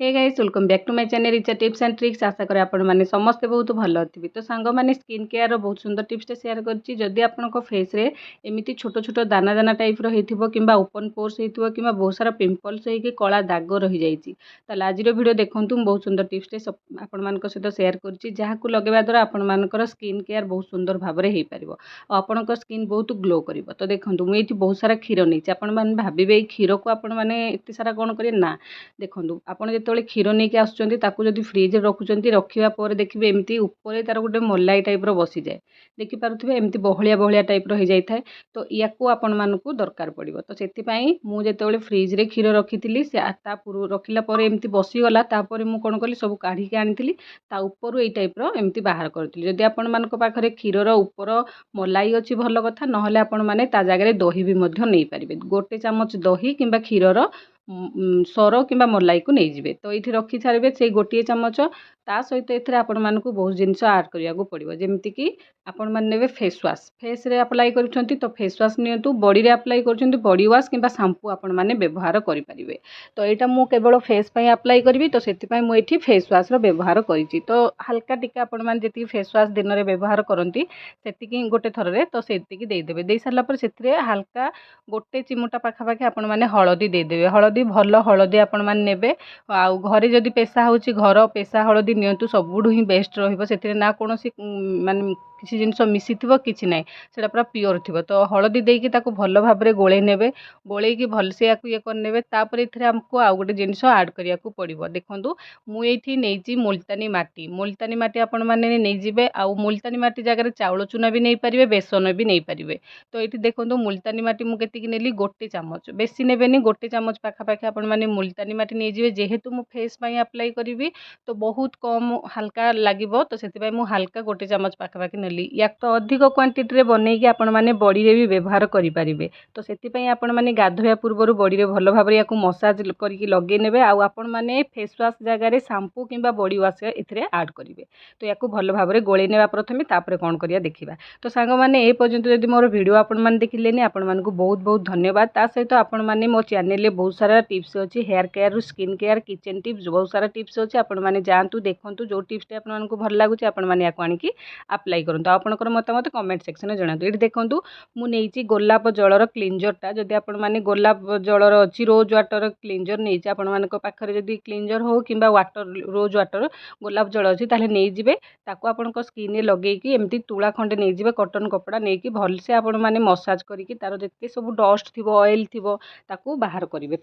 Hey guys welcome back to my channel Richa tips and tricks. आशा करें आपण मैंने समस्ते बहुत भल थी। तो सांग मैंने स्किन केयर बहुत सुंदर टिप्स शेयर करछि। जदि आपण फेस रे एमिति छोट छोट दाना दाना टाइप रहिथिबो किंबा ओपन पोर्स हेतिबो किंबा बहुत सारा पिंपल्स होइके कला दाग रहि जाइछि ताले आज वीडियो देखंतु बहुत सुंदर टिप्स आपण मानक सहित शेयर करछि जहाकु लगेबा द्वारा आपण मानकर स्किन केयर बहुत सुंदर भाबरे हेइ परिबो आ आपणक स्किन बहुत ग्लो करिवो। तो देखंतु मु एठी बहुत सारा क्षीर नैछि। आपण माने भाबिबे एइ क्षीर को आपण माने एते सारा कोन करिए ना देखो आपड़ जो क्षीर नहीं आसुँच फ्रिज रखुंट रखा पर देखिए एमती ऊपर तार गोटे मलाई टाइप बसी जाए देखिपे एमती बहलिया बहलिया टाइप रही जाए। तो या आपण मानक दरकार पड़ो। तो से मुझे फ्रिज रे क्षीर रखी रखिला एमती बसीगला मुझे कौन कली सब काढ़ी आनी ऊपर यही टाइप एमती बाहर करी। जदि आपण मान पाखे क्षीर ऊपर मलाई अच्छी भल कथा ना आपण मैंने जगह दही भी नहीं पारे। गोटे चामच दही कि क्षीर सर कि मलाई को नहीं जाए। तो ये रखी सारे से गोटे चामच ता सहित एथरे आपण मानकु बहुत जिनस आड करिया पड़ो। जमती कि आपण मैंने ने फेस वाश फेस रे अप्लाई करुछंती तो फेस वाश नियंतु बॉडी रे अप्लाई करुछंती बॉडी वाश किंबा शैम्पू आपण माने व्यवहार करि परिबे। तो एटा मु केवल फेस पई अप्लाई करबी। तो सेति पई मु एठी फेस वाश रो व्यवहार करिछि। तो हल्का टिका आपण माने जेति फेस वाश दिन रे व्यवहार करंती सेतिकी गोटे थर रे तो सेतिकी देई देबे। देई सारला पर सेतिरे हल्का गोटे चिमुटा पाखा पाखी आपण माने हळदी देई देबे। हळदी भल हळदी आपण माने नेबे आ घरे जदि पेशा होछि घर पेशा हळदी नियंतु सबुठु ही बेस्ट रहिबो। सेतिरे ना कोनोसी माने किसी जिनस मिसी थी कि ना से पूरा प्योर थी। तो हलदी देकी ताको भल भाव में गोले ने गोल की भलसे या ये करने तापर ये आमको आउ गोटे जिनस आड करिया पड़ो। देखो मुझे नहीं मुल्तानी माटी आपण मैंने नहीं आउ मुल्तानी माटी जगह चाउल चूना भी नहीं पारे बेसन भी नहीं पारे। तो ये देखो मुल्तानी माटी मुझे नेली गोटे चामच बेसी नेबेनी गोटे चामच पाखापाखि आपण मैंने मुल्तानी माटी नहीं जाए। जेहेतु मु फेस अप्लाई करी तो बहुत कम हल्का लगे। तो से हल्का गोटे चामच पाखापाखि नेली या तो अधिक क्वांटिटी रे बनईकी आपण माने बॉडी रे भी व्यवहार करि परिबे। तो सेति पई आपण माने गाधोया पूर्व बॉडी रे भल भाबरे याकू मसाज करके लगे नेबे। आ आपण माने फेस वाश जगह रे शैम्पू किंबा बॉडी वाश एथिरे ऐड करिवे। तो याकू भल भाबरे गोळे नेबा प्रथमे तापरे कोन करिया देखिबा। तो सांग माने ए पर्यंत जदि मोर वीडियो आपण माने देखिलेनी आपण मानकू बहुत बहुत धन्यवाद। ता सहित आपण माने मो चैनल रे बहुत सारा टिप्स अछि hair care skin care kitchen tips बहुत सारा टिप्स अछि। आपण माने जानतु देखंतु जो टिप्स ते आपण मानकू भल लागुची आपण माने याकू आनिकी अप्लाई करंतु। आपनकर मतामत कमेंट सेक्शन में जणातु। ये देखंतु मु नेइची गोलाप जलर क्लींजरटा जदि आपण माने गोलाप जलर अछि रोज वाटर क्लींजर नेइची आपण मानक पाखरे जदि क्लींजर हो किंबा वाटर रोज वाटर गोलाप जल अछि ताले नेइ जिवे ताको आपनक स्किन रे लगेकी एमती तुळा खंडे नेइ जिवे कॉटन कपड़ा नेइकी भलसे आपण माने मसाज करिकी तार जते सब डस्ट थिबो ऑयल थिबो ताको बाहर करिवे।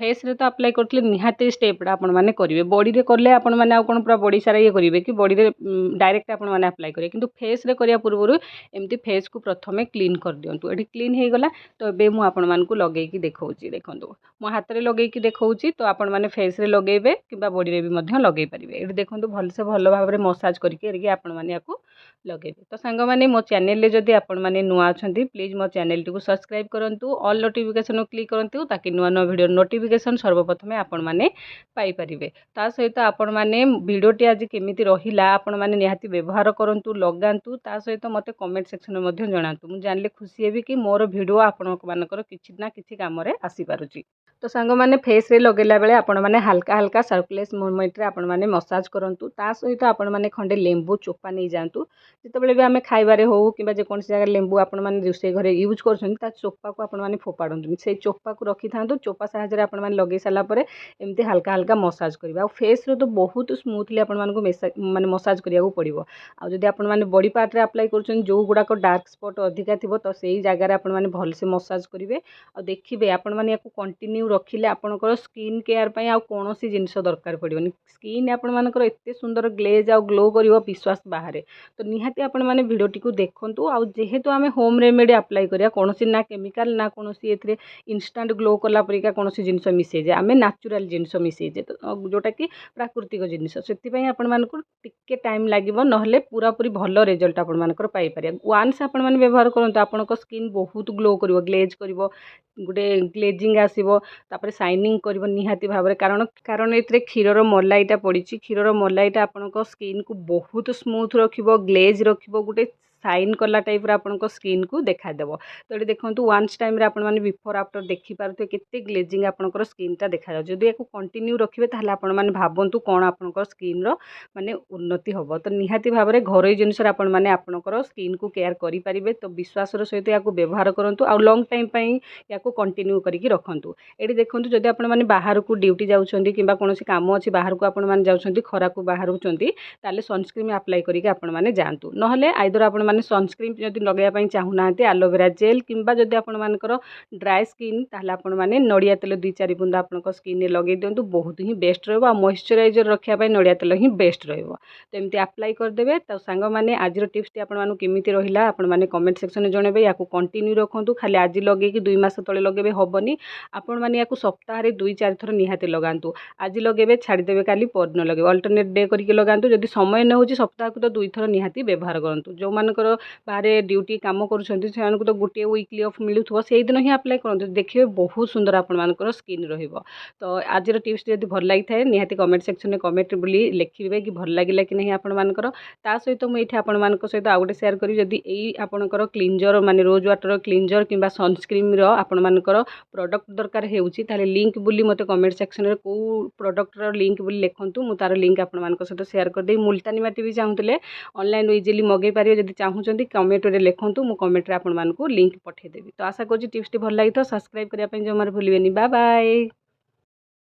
फेस रे तो अप्लाई करथिले निहाते स्टेपडा आपण माने करिवे। बॉडी रे करले आपण माने आ कोन पूरा बॉडी सारा ये करिवे कि बॉडी रे डायरेक्ट आपण माने अप्लाई करिवे। किंतु फेस रे करिया पूर्व एमती फेस को प्रथमे क्लीन कर दियंतु। एठी क्लीन हे गला तो एबे मु आपण मानकू लगेकी देखौची। देखंतु मो हाथ रे लगेकी देखौची। तो आपण माने फेस रे लगेबे किबा बॉडी रे भी मध्य लगेई परिबे। एठी देखंतु भलसे भल भाव रे मसाज करके एरिके आपण माने याकू लगेबे। तो सांग माने मो चैनल रे जदि आपण माने नुआ अछंती प्लीज मो चैनल टी को सब्सक्राइब करंतु ऑल नोटिफिकेशन को क्लिक करंतु ताकि नुआ नुआ वीडियो नोटिफिकेशन सर्वप्रथमे आपण माने पाई परिबे। ता सहित आपण माने वीडियोटी आज केमिति रहिला आपण माने निहाती व्यवहार करंतु लगांतु। ता सहित मते कमेंट सेक्शन में मध्य जणातु। मु जानले खुशी हेबी कि मोर वीडियो आपण मानकर किछि ना किछि काम रे आसी पारुची। तो सांग माने फेस रे लगेला बेले आपण माने हल्का हल्का सर्कुलेस मूवमेंट रे आपण माने मसाज करंतु। ता सहित आपण माने खंडे लेंबू चोपा नै जानतु। जेतेबेले भी आमे खाइबारे हो किबा जे कोनसी जगह लेंबू आपण माने रोषे घरे यूज करछन ता चोपा को आपण माने फोपाडंतु। से चोपा को रखि थांतु। चोपा सहायता रे आपण माने लगे साला परे एमती हल्का हल्का मसाज करिबा। आ फेस रे तो बहुत स्मूथली आपण मानकू माने मसाज करिया पड़िबो। आ जदि आपण माने बॉडी पार्ट रे अप्लाई करछन जो गुडा को डार्क स्पॉट अधिका थिबो तो सेही जगह रे आपण माने भलसे मसाज करिवे। आ देखिबे आपण माने याकू कंटिन्यू रखिले आपनकर स्किन केयर पई आ कोनोसी जिंस दरकार पड़िबोनी। स्किन आपण मानकर एते सुंदर ग्लेज आ ग्लो करिवो विश्वास बाहरे। तो निहाती आपण माने वीडियो टी को देखंतु। आ जेहेतु आमे होम रेमेडी अप्लाई करिया कोनोसी ना केमिकल ना कोनोसी एथरे इंस्टेंट ग्लो कला परिका कोनोसी जिंस मिसे जे आमे नेचुरल जिंस मिसे जे तो जोटा कि प्राकृतिक जिनिस से आपण मानक टिके टाइम लगे ना पूरा पूरी भल रिजल्ट आपण मानकर पाई पारे। वन्स आपण माने व्यवहार करंतु आपनक स्किन बहुत ग्लो करिवो ग्लेज करिवो गोटे ग्लेजिंग आसीबो तापर शाइनिंग करिवो निहाती भाबरे। कारण एथरे क्षीरर मलाईटा पड़िछि। क्षीरर मलाईटा आपनक स्किन को बहुत स्मूथ रखिबो ग्लेज रखिबो गोटे साइन कला टाइप आपंक स्किन को देखादेव। तो ये देखो वन्स टाइम आपने बिफोर आफ्टर देखिपे केते ग्लेजिंग आपंकर स्किनटा देखा जदि या कंटिन्यू रखिए ताहले आपण माने भाबंतु कौन आपंकर स्किन रो माने उन्नति हम। तो निहाती भाव में घरोई जिनस मैंने आपंकर स्किन को केयर करेंगे। तो विश्वास सहित या व्यवहार करूँ आ लंग टाइम या कंटिन्यू करके रखुँ। ये देखो जदि आप बाहर को ड्यूटी जाऊँच कि कौन काम अच्छी बाहर को आपने जाऊँच खरा को बाहर सनस्क्रीन अप्लाई करके आपने जातु ना आइदर आपने सनस्क्रीन जब लगेवाई चाहूना एलोवेरा जेल किंबा जदि आपर ड्राए स्किन ताहले आपण माने नड़िया तेल 2-4 बुंदा आपन स्किन लगे दिंतु बहुत ही बेस्ट रहा। मॉइस्चराइजर रखापी नड़िया तेल ही बेस्ट रहा। तो एमती अप्लाई करदे। तो सांग मैंने आज टिप्स आपको केमी रहा आपण मैंने कमेंट सेक्शन में जनइबे। या कंटिन्यू रखुँ खाली आज लगे 2 मास तले लगे हेनी आपण मैंने या सप्ताह 2-4 थर निहाती लगातु। आज लगे छाड़देवे काली परदिन लगे अल्टरनेट डे करके लगातु। जदि समय न हो सप्ताह को तो 2 थर निहाती व्यवहार करूँ। जो मानकर बाहर ड्यूटी काम कर तो गोटे वीकली ऑफ मिलूँ से दिन ही अप्लाई करूँ देखिए बहुत सुंदर आपंकर स्किन रहिबो। तो आज टिप्स जब भल लगी था निहाती कमेंट सेक्शन में कमेंट बोली लिखे कि भल लगे कि नहीं आपंकर। ता सहित मुझे आपण सहित आउ गोटे शेयर करी जदि यही आपंकर क्लींजर माने रोज वाटर क्लींजर किंबा सनस्क्रीन आपंकर प्रोडक्ट दरकार होउची ताले लिंक बोली मते कमेंट सेक्शन में को प्रोडक्ट लिंक बोली लिखंतु मु तार लिंक आपण सहित शेयर कर दे। मुल्तानी माटी भी चाहूले ऑनलाइन इजिली मगे पारे जदि चाहूँगी कमेंट में लिखंतु मु कमेंट रे आपण लिंक पठेदेवी। तो आशा करूँ टिप्स भल लगी तो सब्सक्राइब करने जमार भूलिए। Bye bye.